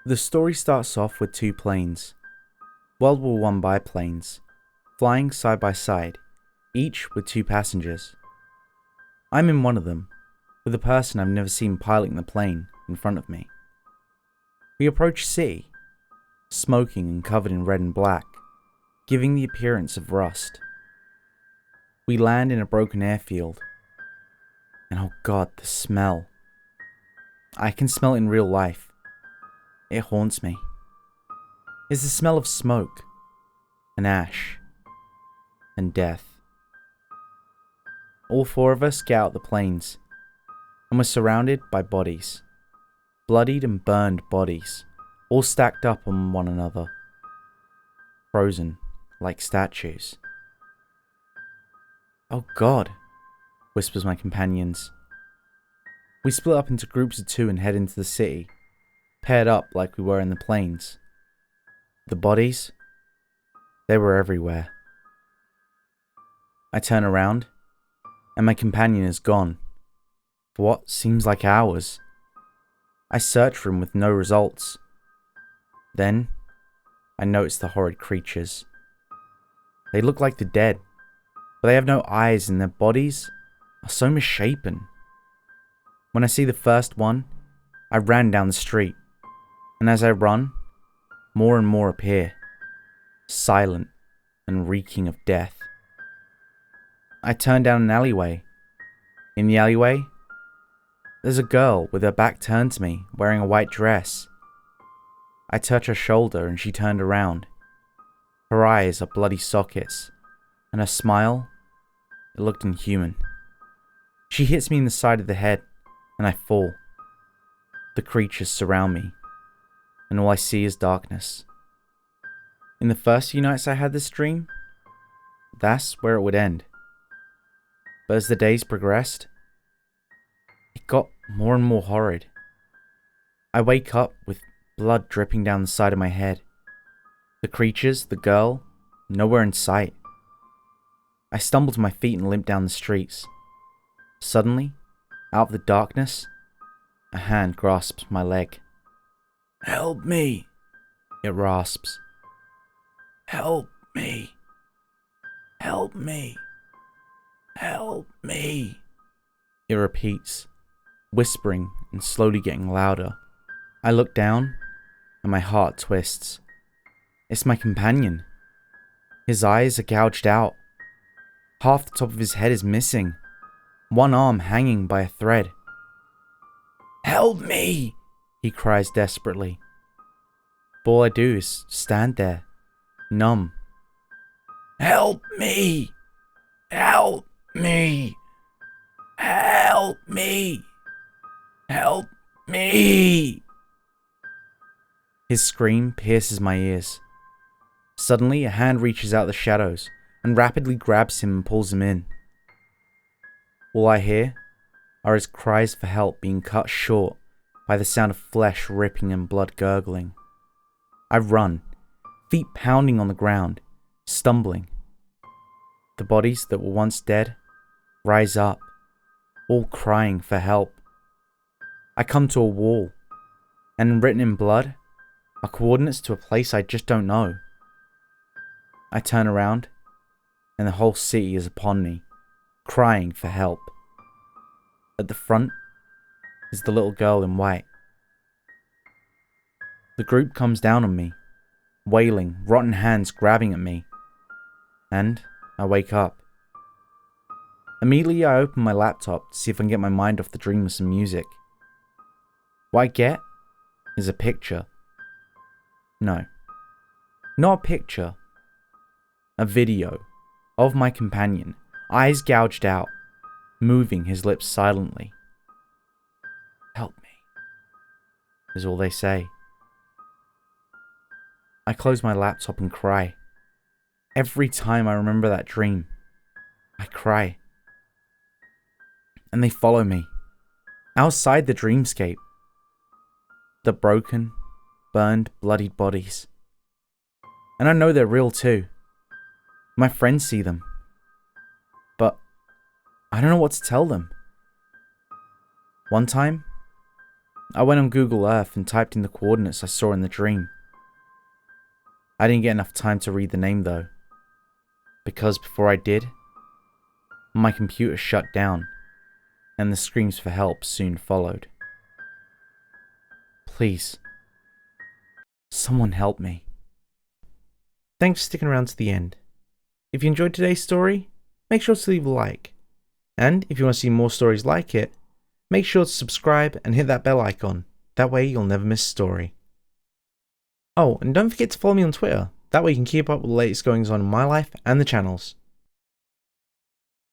The story starts off with two planes, World War I biplanes, flying side by side, each with two passengers. I'm in one of them, with a person I've never seen piloting the plane in front of me. We approach sea, smoking and covered in red and black, giving the appearance of rust. We land in a broken airfield, and oh god, the smell. I can smell it in real life. It haunts me. It's the smell of smoke, and ash, and death. All four of us get out the planes, and we're surrounded by bodies. Bloodied and burned bodies, all stacked up on one another. Frozen, like statues. Oh god, whispers my companions. We split up into groups of two and head into the city, paired up like we were in the planes. The bodies, they were everywhere. I turn around, and my companion is gone, for what seems like hours. I search for him with no results. Then, I notice the horrid creatures. They look like the dead, but they have no eyes and their bodies are so misshapen. When I see the first one, I ran down the street, and as I run, more and more appear, silent and reeking of death. I turn down an alleyway. In the alleyway, there's a girl with her back turned to me, wearing a white dress. I touch her shoulder and she turned around. Her eyes are bloody sockets, and her smile, it looked inhuman. She hits me in the side of the head, and I fall. The creatures surround me, and all I see is darkness. In the first few nights I had this dream, that's where it would end. But as the days progressed, it got more and more horrid. I wake up with blood dripping down the side of my head. The creatures, the girl, nowhere in sight. I stumble to my feet and limp down the streets. Suddenly, out of the darkness, a hand grasps my leg. "Help me," it rasps. "Help me. Help me. Help me," it repeats, whispering and slowly getting louder. I look down, and my heart twists. It's my companion. His eyes are gouged out. Half the top of his head is missing, one arm hanging by a thread. "Help me," he cries desperately. But all I do is stand there, numb. "Help me! Help me! Help me! Help me!" His scream pierces my ears. Suddenly, a hand reaches out the shadows and rapidly grabs him and pulls him in. All I hear are his cries for help being cut short by the sound of flesh ripping and blood gurgling. I run, feet pounding on the ground, stumbling. The bodies that were once dead rise up, all crying for help. I come to a wall, and written in blood are coordinates to a place I just don't know. I turn around, and the whole city is upon me, crying for help. At the front is the little girl in white. The group comes down on me, wailing, rotten hands grabbing at me, and I wake up. Immediately I open my laptop to see if I can get my mind off the dream with some music. What I get is a picture. No, not a picture. A video of my companion, eyes gouged out, moving his lips silently. "Help me," is all they say. I close my laptop and cry. Every time I remember that dream, I cry. And they follow me, outside the dreamscape. The broken, burned, bloodied bodies. And I know they're real too. My friends see them. But I don't know what to tell them. One time, I went on Google Earth and typed in the coordinates I saw in the dream. I didn't get enough time to read the name though, because before I did, my computer shut down and the screams for help soon followed. Please, someone help me. Thanks for sticking around to the end. If you enjoyed today's story, make sure to leave a like. And if you want to see more stories like it, make sure to subscribe and hit that bell icon. That way you'll never miss a story. Oh, and don't forget to follow me on Twitter. That way you can keep up with the latest goings on in my life and the channel's.